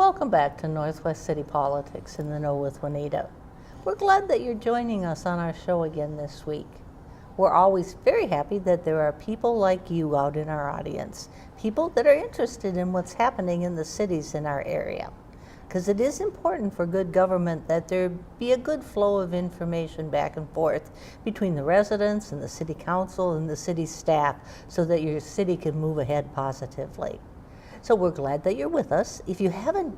Welcome back to Northwest City Politics in the Know with Juanita. We're glad that you're joining us on our show again this week. We're always very happy that there are people like you out in our audience, people that are interested in what's happening in the cities in our area. Because it is important for good government that there be a good flow of information back and forth between the residents and the city council and the city staff so that your city can move ahead positively. So we're glad that you're with us. If you haven't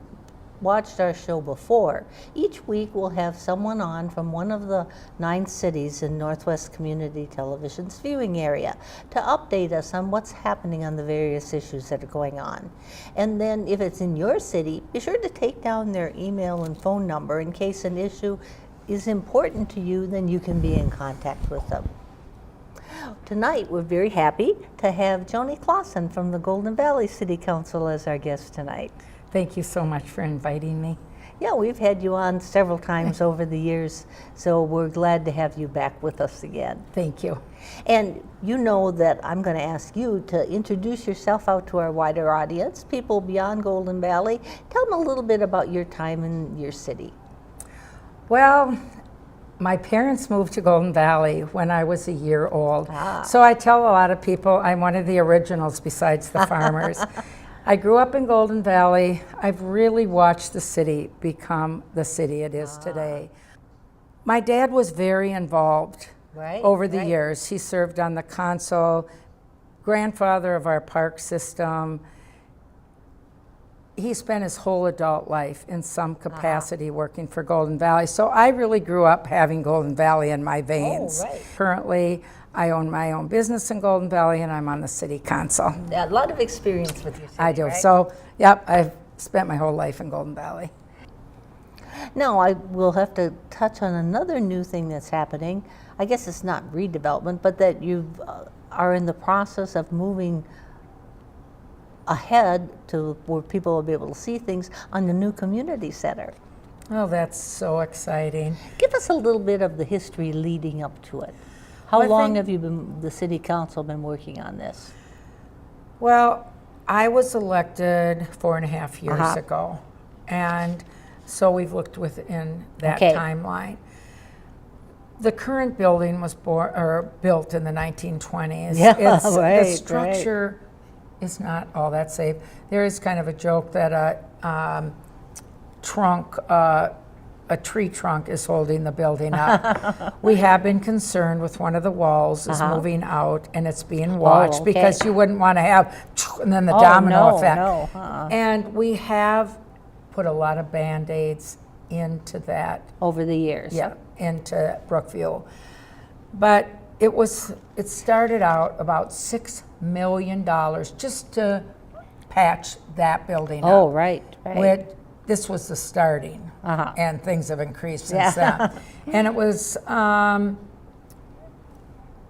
watched our show before, each week we'll have someone on from one of the 9 cities in Northwest Community Television's viewing area to update us on what's happening on the various issues that are going on. And then if it's in your city, be sure to take down their email and phone number in case an issue is important to you, then you can be in contact with them. Tonight, we're very happy to have Joanie Clausen from the Golden Valley City Council as our guest tonight. Thank you so much for inviting me. Yeah, we've had you on several times over the years, so we're glad to have you back with us again. Thank you. And you know that I'm going to ask you to introduce yourself out to our wider audience, people beyond Golden Valley. Tell them a little bit about your time in your city. Well, my parents moved to Golden Valley when I was a year old. So I tell a lot of people I'm one of the originals besides the farmers. I grew up in Golden Valley. I've really watched the city become the city it is today. My dad was very involved over the years. He served on the council, grandfather of our park system. He spent his whole adult life in some capacity working for Golden Valley. So I really grew up having Golden Valley in my veins. Currently, I own my own business in Golden Valley and I'm on the city council. A lot of experience with your city, I do. Right? So, yep, I've spent my whole life in Golden Valley. Now, I will have to touch on another new thing that's happening. I guess it's not redevelopment, but that you are in the process of moving ahead to where people will be able to see things on the new community center. Oh, that's so exciting. Give us a little bit of the history leading up to it. How long have you been, the city council, been working on this? Well, I was elected 4.5 years ago, and so we've looked within that timeline. The current building was built in the 1920s. Yeah, the structure is not all that safe. There is kind of a joke that a tree trunk is holding the building up. We have been concerned with one of the walls is moving out and it's being watched because you wouldn't want to have and then the domino effect. And we have put a lot of Band-Aids into that. Over the years. Yeah, into Brookview. But it started out about $6 million just to patch that building up. Oh, right. This was the starting, and things have increased since then. And it was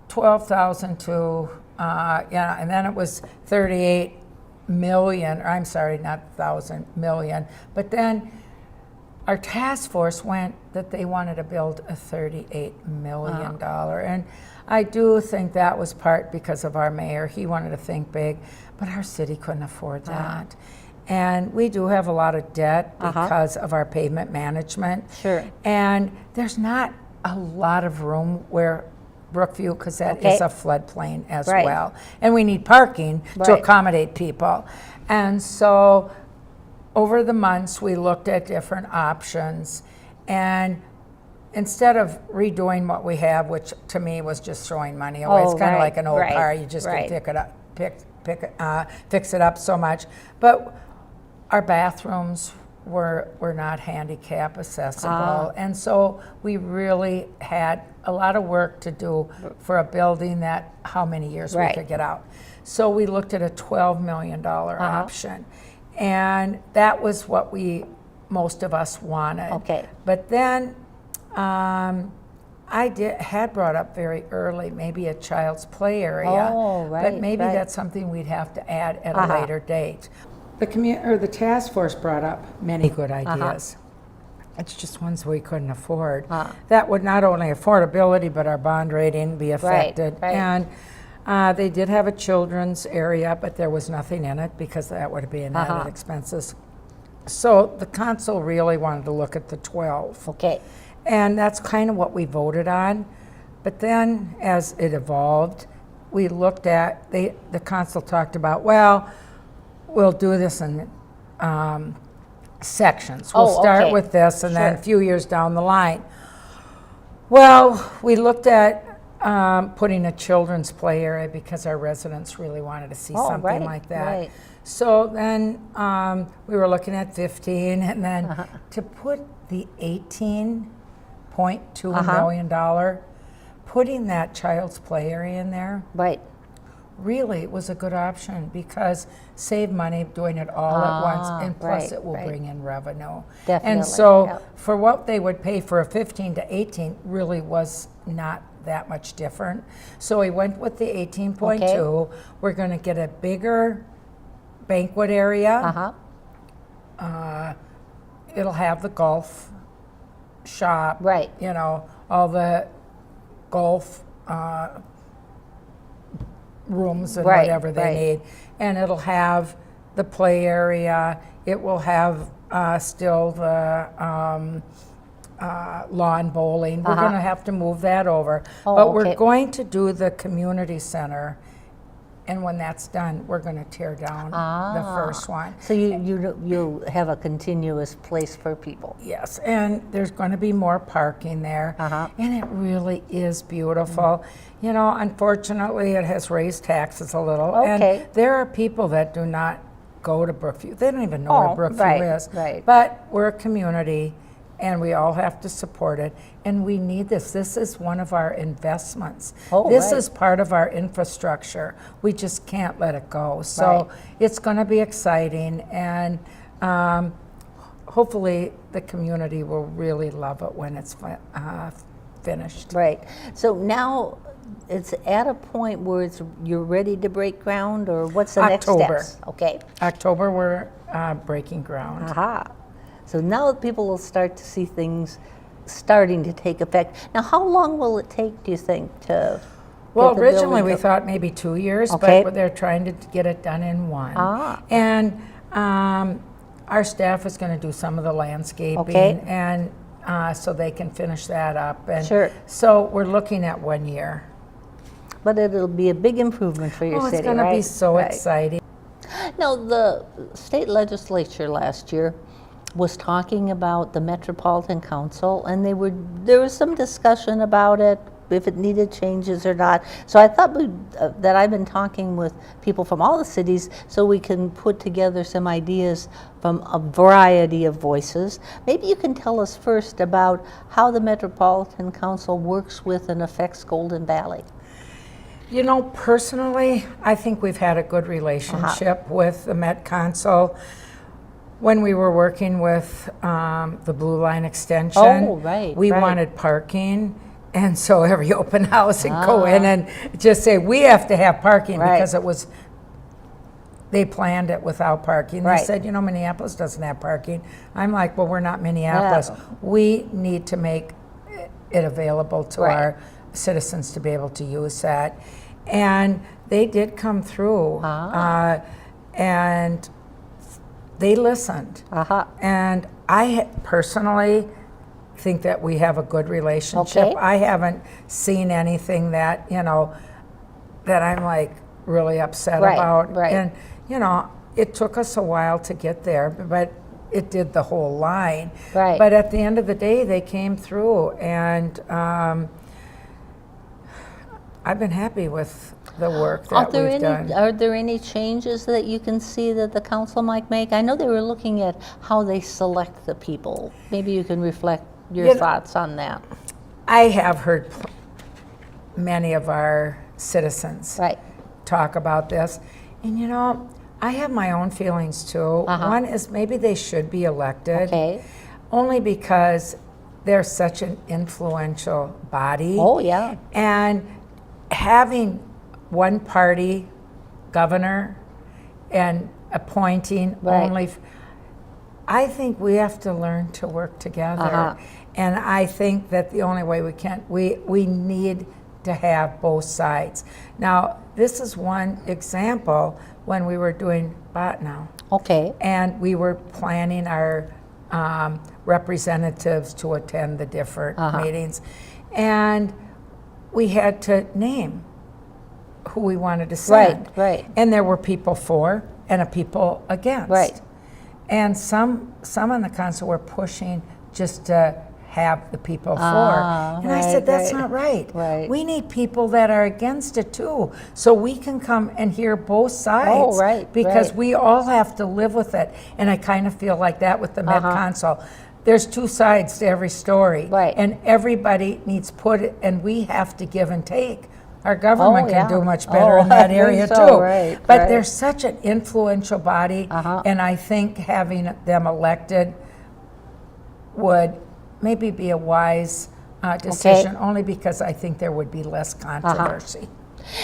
12,000 to, and then it was 38 million, or I'm sorry, not 1,000, million. But then our task force went that they wanted to build a $38 million. And I do think that was part because of our mayor. He wanted to think big, but our city couldn't afford that. And we do have a lot of debt because of our pavement management. Sure. And there's not a lot of room where Brookview, because that is a floodplain as well. And we need parking to accommodate people. And so over the months, we looked at different options. And instead of redoing what we have, which to me was just throwing money away, it's kind of like an old car, you just can pick it up, fix it up so much. But our bathrooms were not handicap accessible. And so we really had a lot of work to do for a building that how many years we could get out. So we looked at a $12 million option. And that was what most of us wanted. But then I had brought up very early maybe a child's play area, but maybe that's something we'd have to add at a later date. The task force brought up many good ideas. It's just ones we couldn't afford. That would not only affordability, but our bond rating be affected. And they did have a children's area, but there was nothing in it because that would be an added expenses. So the council really wanted to look at the 12. Okay. And that's kind of what we voted on. But then as it evolved, we looked at, the council talked about, well, we'll do this in sections. We'll start with this and then a few years down the line. Well, we looked at putting a children's play area because our residents really wanted to see something like that. Right. So then we were looking at 15 and then to put the $18.2 million, putting that child's play area in there. Right. Really was a good option because save money doing it all at once, and plus it will bring in revenue. Definitely. And so for what they would pay for a 15 to 18 really was not that much different. So we went with the 18.2. We're going to get a bigger banquet area. It'll have the golf shop, Right. you know, all the golf rooms and whatever they need. And it'll have the play area. It will have still the lawn bowling. We're going to have to move that over. But we're going to do the community center. And when that's done, we're going to tear down the first one. So you have a continuous place for people. Yes, and there's going to be more parking there, and it really is beautiful. You know, unfortunately, it has raised taxes a little, and there are people that do not go to Brookview. They don't even know where Brookview is. Right. But we're a community, and we all have to support it, and we need this. This is one of our investments. This is part of our infrastructure. We just can't let it go. So it's going to be exciting, and hopefully the community will really love it when it's finished. Right. So now it's at a point where you're ready to break ground, or what's the next steps? Okay. October, we're breaking ground. So now people will start to see things starting to take effect. Now, how long will it take, do you think, to Well, originally we thought maybe 2 years, but they're trying to get it done in 1. And our staff is going to do some of the landscaping, and so they can finish that up. And so we're looking at 1 year. But it'll be a big improvement for your city, it's going to be so exciting. Now, the state legislature last year was talking about the Metropolitan Council, and there was some discussion about it, if it needed changes or not. So I thought that I've been talking with people from all the cities so we can put together some ideas from a variety of voices. Maybe you can tell us first about how the Metropolitan Council works with and affects Golden Valley. You know, personally, I think we've had a good relationship with the Met Council. When we were working with the Blue Line extension, we wanted parking. And so every open house would go in and just say, we have to have parking because they planned it without parking. They said, you know, Minneapolis doesn't have parking. I'm like, well, we're not Minneapolis. We need to make it available to our citizens to be able to use that. And they did come through and they listened. And I personally think that we have a good relationship. I haven't seen anything that, you know, that I'm like really upset about. And, you know, it took us a while to get there, but it did the whole line. But at the end of the day, they came through, and I've been happy with the work that we've done. Are there any changes that you can see that the council might make? I know they were looking at how they select the people. Maybe you can reflect your thoughts on that. I have heard many of our citizens talk about this. And you know, I have my own feelings too. One is maybe they should be elected. Only because they're such an influential body. And having one party governor and appointing only, I think we have to learn to work together. And I think that the only way we can, we need to have both sides. Now, this is one example when we were doing Botnow. Okay. And we were planning our representatives to attend the different meetings. And we had to name who we wanted to send. Right. And there were people for and a people against. Right. And some on the council were pushing just to have the people for. And I said, that's not right. We need people that are against it too, so we can come and hear both sides. Because we all have to live with it. And I kind of feel like that with the Met Council. There's two sides to every story. And everybody needs put it, and we have to give and take. Our government can do much better in that area too. But they're such an influential body, and I think having them elected would maybe be a wise decision, only because I think there would be less controversy.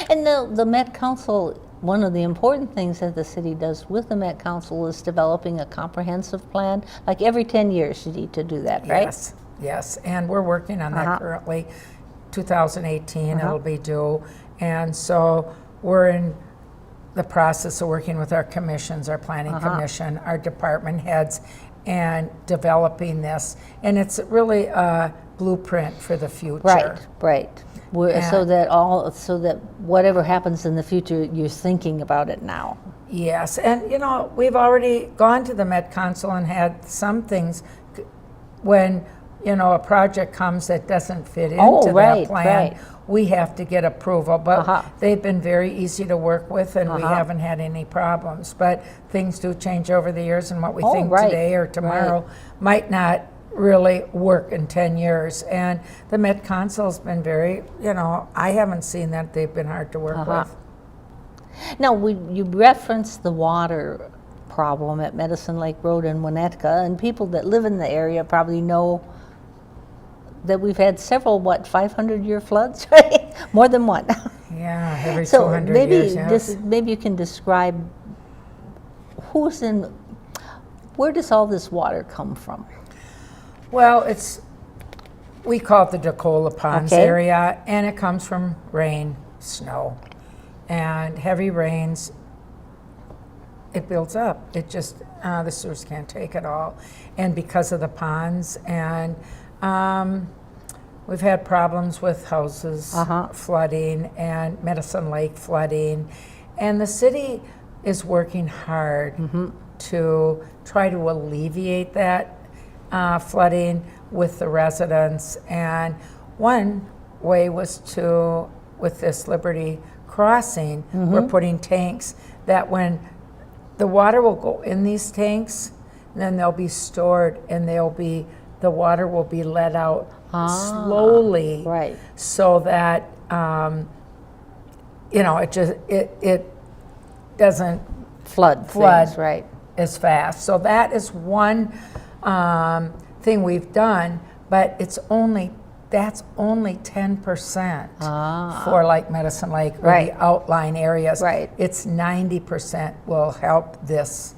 And the Met Council, one of the important things that the city does with the Met Council is developing a comprehensive plan. Like every 10 years you need to do that, right? Yes, and we're working on that currently. 2018 it'll be due, and so we're in the process of working with our commissions, our planning commission, our department heads, and developing this. And it's really a blueprint for the future. Right. So that whatever happens in the future, you're thinking about it now. Yes, and you know, we've already gone to the Met Council and had some things when, you know, a project comes that doesn't fit into that plan, we have to get approval. But they've been very easy to work with, and we haven't had any problems. But things do change over the years, and what we think today or tomorrow might not really work in 10 years. And the Met Council's been very, you know, I haven't seen that they've been hard to work with. Now, you referenced the water problem at Medicine Lake Road in Winnetka, and people that live in the area probably know that we've had several, 500-year floods, right? More than one. Yeah, every 200 years, yes. Maybe you can describe where does all this water come from? Well, we call it the Decola Ponds area, and it comes from rain, snow, and heavy rains. It builds up. It just, the sewers can't take it all. And because of the ponds, and we've had problems with houses flooding and Medicine Lake flooding. And the city is working hard to try to alleviate that flooding with the residents. And one way was with this Liberty Crossing, we're putting tanks that when the water will go in these tanks, and then they'll be stored, and the water will be let out slowly, so that you know, it doesn't flood things, as fast. So that is one thing we've done, but that's only 10% for like Medicine Lake or the outlying areas. It's 90% will help this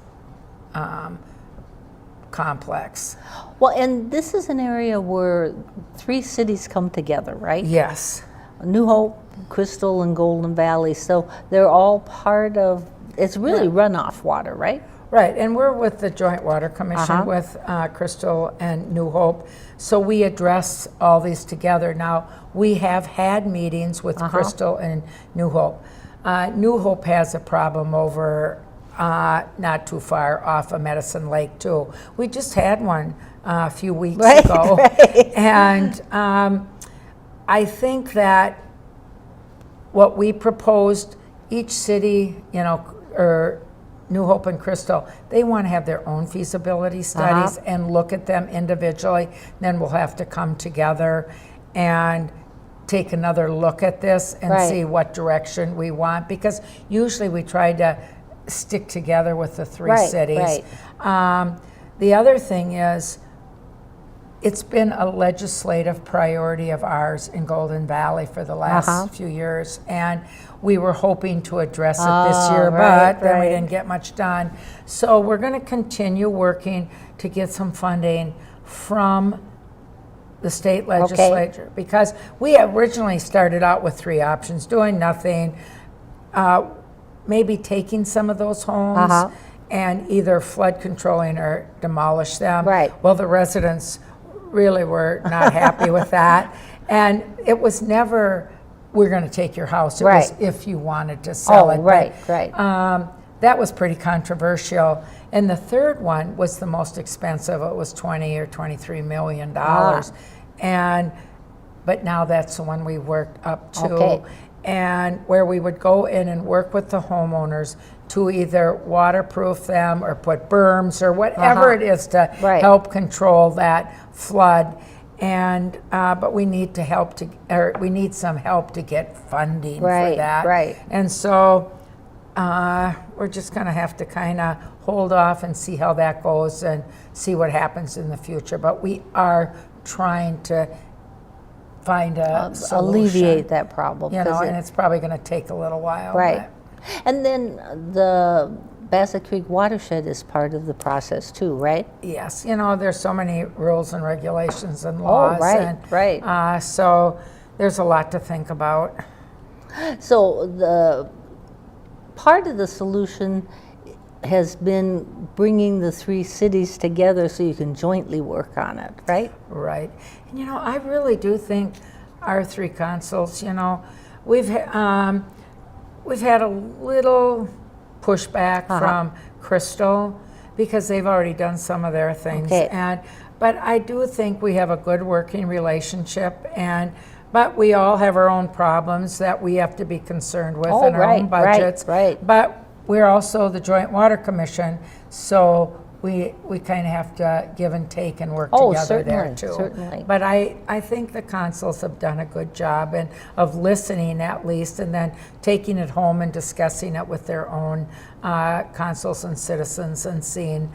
complex. Well, and this is an area where 3 cities come together, right? Yes. New Hope, Crystal, and Golden Valley. So they're all part of, it's really runoff water, right? Right, and we're with the Joint Water Commission with Crystal and New Hope. So we address all these together. Now, we have had meetings with Crystal and New Hope. New Hope has a problem over not too far off of Medicine Lake too. We just had one a few weeks ago. And I think that what we proposed, each city, you know, or New Hope and Crystal, they want to have their own feasibility studies and look at them individually. Then we'll have to come together and take another look at this and see what direction we want, because usually we try to stick together with the 3 cities. The other thing is, it's been a legislative priority of ours in Golden Valley for the last few years, and we were hoping to address it this year, but then we didn't get much done. So we're going to continue working to get some funding from the state legislature, because we originally started out with 3 options: doing nothing, maybe taking some of those homes and either flood controlling or demolish them. Right. Well, the residents really were not happy with that, and it was never, we're going to take your house. It was if you wanted to sell it. Right. That was pretty controversial. And the third one was the most expensive. It was $20 or $23 million. But now that's the one we worked up to. And where we would go in and work with the homeowners to either waterproof them or put berms or whatever it is to help control that flood. And but we need we need some help to get funding for that. And so we're just going to have to kind of hold off and see how that goes and see what happens in the future. But we are trying to find a solution. Alleviate that problem. You know, and it's probably going to take a little while. Right. And then the Bassett Creek watershed is part of the process too, right? Yes. You know, there's so many rules and regulations and laws. So there's a lot to think about. So the part of the solution has been bringing the 3 cities together so you can jointly work on it, right? Right. And you know, I really do think our 3 consuls, you know, we've had a little pushback from Crystal because they've already done some of their things. But I do think we have a good working relationship, but we all have our own problems that we have to be concerned with in our own budgets. But we're also the Joint Water Commission, so we kind of have to give and take and work together there too. Certainly. But I think the consuls have done a good job of listening at least, and then taking it home and discussing it with their own consuls and citizens and seeing,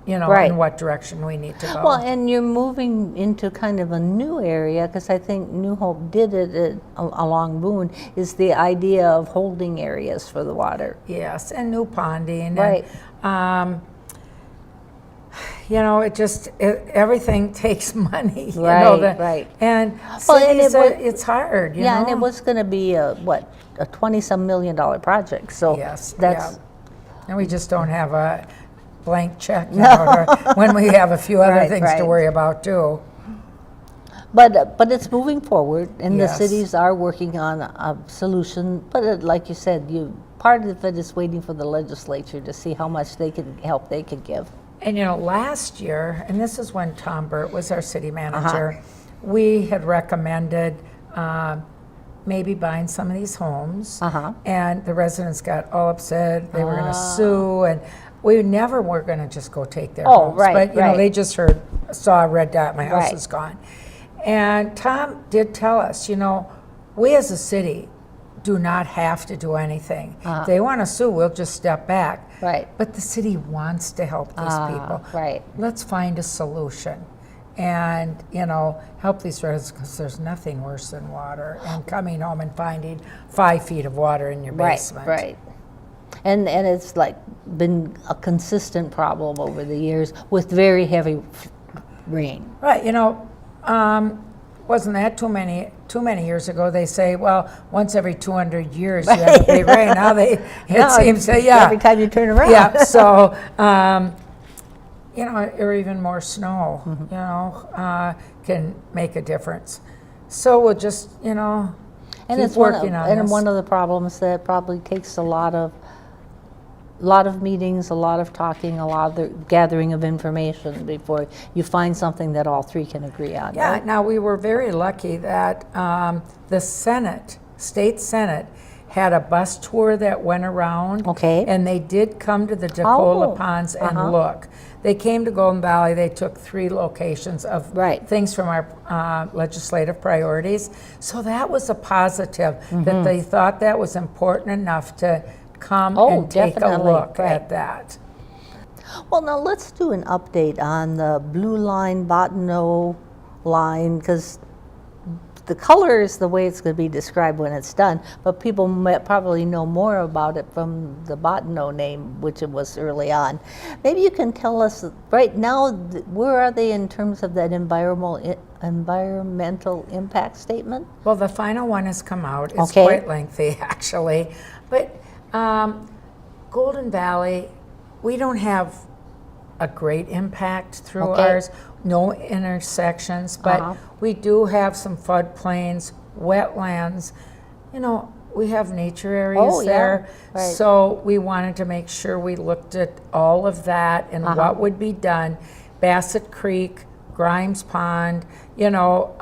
you know, in what direction we need to go. Well, and you're moving into kind of a new area, because I think New Hope did it along Boone, is the idea of holding areas for the water. Yes, and new ponding. And, you know, everything takes money. You know, And cities, it's hard, you know? And it was going to be a $20-some million project. So and we just don't have a blank check, you know, when we have a few other things to worry about too. But it's moving forward, and the cities are working on a solution. But like you said, part of it is waiting for the legislature to see how much they can give. And you know, last year, and this is when Tom Burt was our city manager, we had recommended maybe buying some of these homes, and the residents got all upset. They were going to sue, and we never were going to just go take their homes. But you know, they just saw a red dot, my house is gone. And Tom did tell us, you know, we as a city do not have to do anything. If they want to sue, we'll just step back. But the city wants to help these people. Let's find a solution and, you know, help these residents, because there's nothing worse than water and coming home and finding 5 feet of water in your basement. And it's like been a consistent problem over the years with very heavy rain. You know, wasn't that too many years ago? They say, well, once every 200 years you have a big rain. Now seems to, every time you turn around. So, you know, or even more snow, you know, can make a difference. So we'll just, you know, keep working on this. And one of the problems that probably takes a lot of meetings, a lot of talking, a lot of the gathering of information before you find something that all 3 can agree on. Now we were very lucky that the state Senate, had a bus tour that went around. And they did come to the Decola Ponds and look. They came to Golden Valley. They took 3 locations of things from our legislative priorities. So that was a positive, that they thought that was important enough to come and take a look at that. Well, now let's do an update on the Blue Line, Bottineau line, because the color is the way it's going to be described when it's done, but people might probably know more about it from the Bottineau name, which it was early on. Maybe you can tell us right now, where are they in terms of that environmental environmental impact statement? Well, the final one has come out. It's Okay. quite lengthy, actually. But Golden Valley, we don't have a great impact through Okay. ours, no intersections, but we do have some floodplains, wetlands. You know, we have nature areas Oh, yeah. there. Right. So we wanted to make sure we looked at all of that and what would be done. Bassett Creek, Grimes Pond, you know,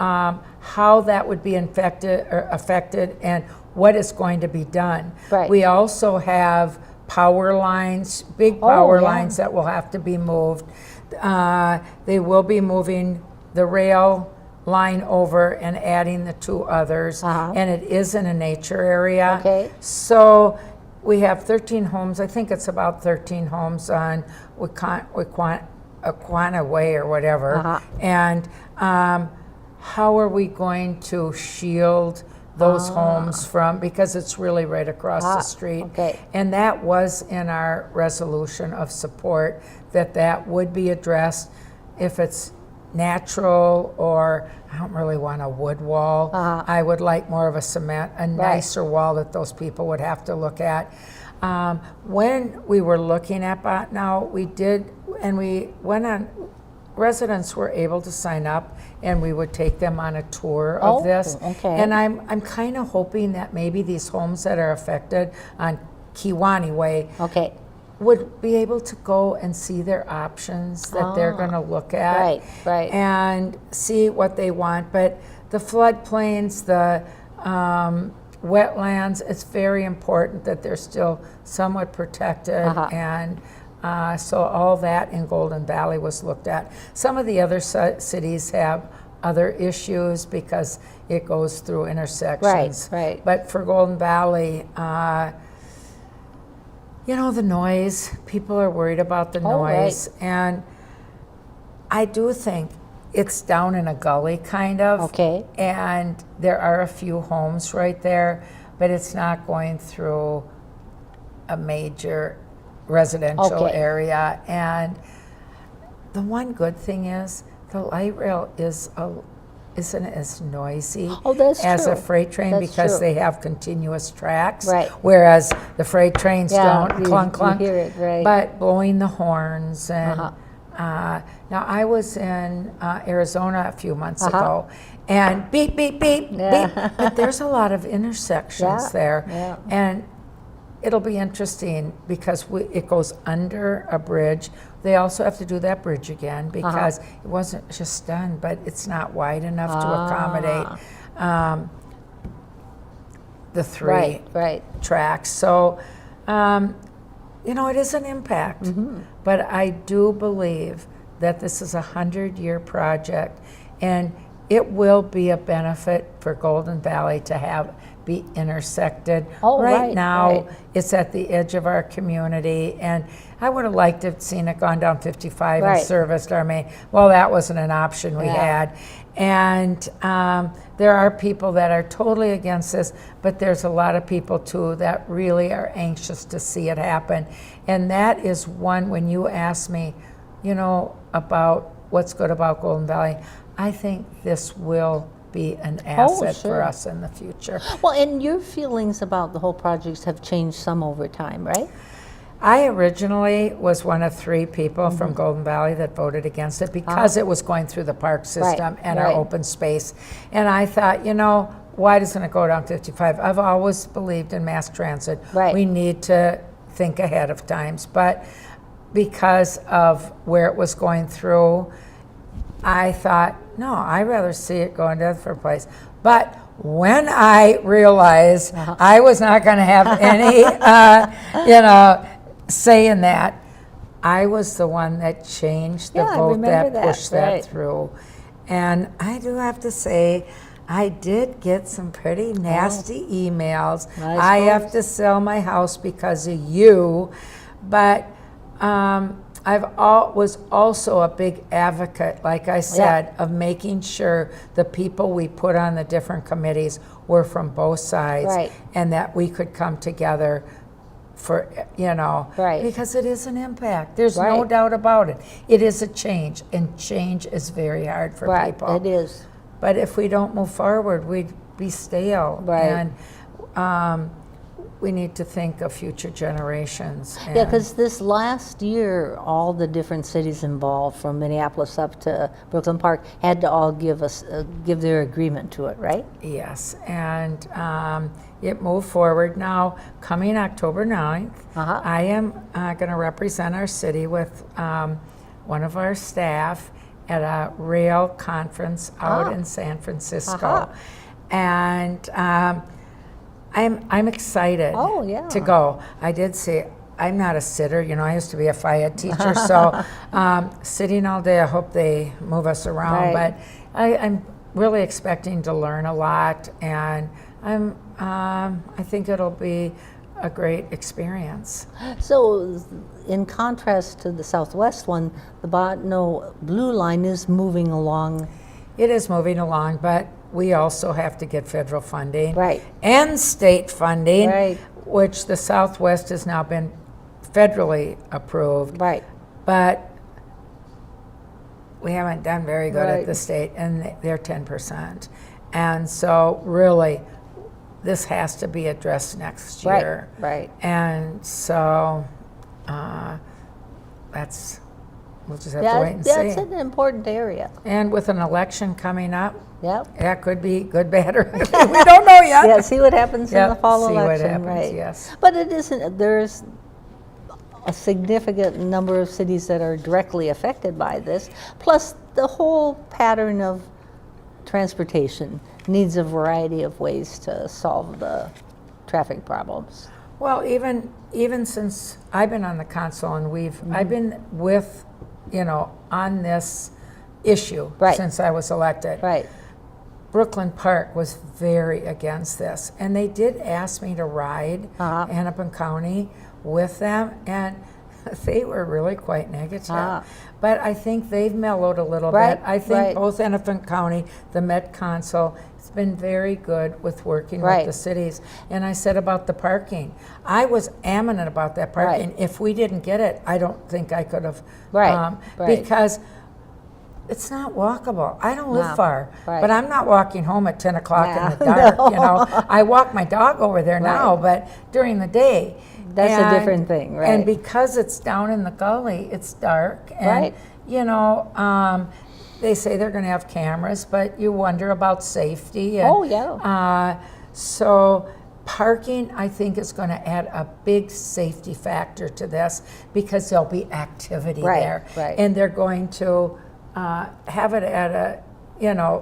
how that would be affected and what is going to be done. Right. We also have power lines, big power lines that will have to be moved. They will be moving the rail line over and adding the 2 others, and it is in a nature area. Okay. So we have 13 homes. I think it's about 13 homes on Aquana Way or whatever. And how are we going to shield those homes from, because it's really right across the street. Okay. And that was in our resolution of support, that would be addressed. If it's natural, or I don't really want a wood wall, I would like more of a cement, a nicer wall that those people would have to look at. When we were looking at now, we did, and we went on, residents were able to sign up, and we would take them on a tour of this. Okay. And I'm kind of hoping that maybe these homes that are affected on Joanie Way would be able to go and see their options that they're going to look at, and see what they want. But the floodplains, the wetlands, it's very important that they're still somewhat protected, and so all that in Golden Valley was looked at. Some of the other cities have other issues because it goes through intersections. But for Golden Valley, you know, the noise, people are worried about the noise. And I do think it's down in a gully, kind of. And there are a few homes right there, but it's not going through a major residential area. And the one good thing is the light rail isn't as noisy as a freight train, because they have continuous tracks, whereas the freight trains don't clunk clunk. You hear it, but blowing the horns and now I was in Arizona a few months ago, and beep beep beep beep, but there's a lot of intersections there, and it'll be interesting because it goes under a bridge. They also have to do that bridge again because it wasn't just done, but it's not wide enough to accommodate the 3 tracks. So, you know, it is an impact, but I do believe that this is a 100-year project, and it will be a benefit for Golden Valley to be intersected. Right now, it's at the edge of our community, and I would have liked to have seen it gone down 55 and serviced our main. Well, that wasn't an option we had. And there are people that are totally against this, but there's a lot of people too that really are anxious to see it happen. And that is one, when you ask me, you know, about what's good about Golden Valley, I think this will be an asset for us in the future. Well, and your feelings about the whole project have changed some over time, right? I originally was one of 3 people from Golden Valley that voted against it because it was going through the park system and our open space. And I thought, you know, why doesn't it go down 55? I've always believed in mass transit. We need to think ahead of times. But because of where it was going through, I thought, no, I'd rather see it go into a different place. But when I realized I was not going to have any, you know, say in that, I was the one that changed the vote that pushed that through. And I do have to say, I did get some pretty nasty emails. I have to sell my house because of you. But was also a big advocate, like I said, of making sure the people we put on the different committees were from both sides, and that we could come together for, you know, because it is an impact. There's no doubt about it. It is a change, and change is very hard for people. It is. but if we don't move forward, we'd be stale. Right. And we need to think of future generations. Yeah, because this last year, all the different cities involved, from Minneapolis up to Brooklyn Park, had to all give their agreement to it, right? Yes, and it moved forward. Now, coming October 9th, I am going to represent our city with one of our staff at a rail conference out in San Francisco. And I'm excited to go. I did say, I'm not a sitter, I used to be a FIAD teacher, so sitting all day, I hope they move us around, but I'm really expecting to learn a lot, and I think it'll be a great experience. So in contrast to the Southwest one, the Botno Blue Line is moving along. It is moving along, but we also have to get federal funding and state funding, which the Southwest has now been federally approved. But we haven't done very good at the state, and they're 10%. And so really, this has to be addressed next year. And so we'll just have to wait and see. That's an important area. And with an election coming up, that could be good, bad, or we don't know yet. Yeah, see what happens in the fall election. See what happens, yes. But it isn't, there's a significant number of cities that are directly affected by this, plus the whole pattern of transportation needs a variety of ways to solve the traffic problems. Well, even since I've been on the council, and I've been with, on this issue since I was elected. Brooklyn Park was very against this, and they did ask me to ride Hennepin County with them, and they were really quite negative. But I think they've mellowed a little bit. I think both Hennepin County, the Met Council, has been very good with working with the cities. And I said about the parking, I was adamant about that parking. If we didn't get it, I don't think I could have, because it's not walkable. I don't live far, but I'm not walking home at 10 o'clock in the dark. I walk my dog over there now, but during the day. That's a different thing, And because it's down in the gully, it's dark. And, they say they're going to have cameras, but you wonder about safety. And, so parking, I think, is going to add a big safety factor to this, because there'll be activity there. And they're going to have it at a,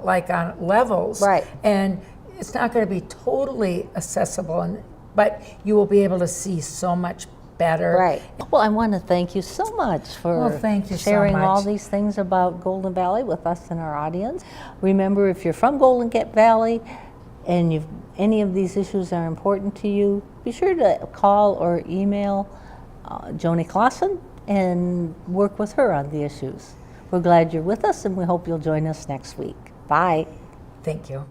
like on levels. And it's not going to be totally accessible, but you will be able to see so much better. Well, I want to thank you so much for sharing all these things about Golden Valley with us and our audience. Remember, if you're from Golden Valley and any of these issues are important to you, be sure to call or email Joanie Clausen and work with her on the issues. We're glad you're with us, and we hope you'll join us next week. Bye. Thank you.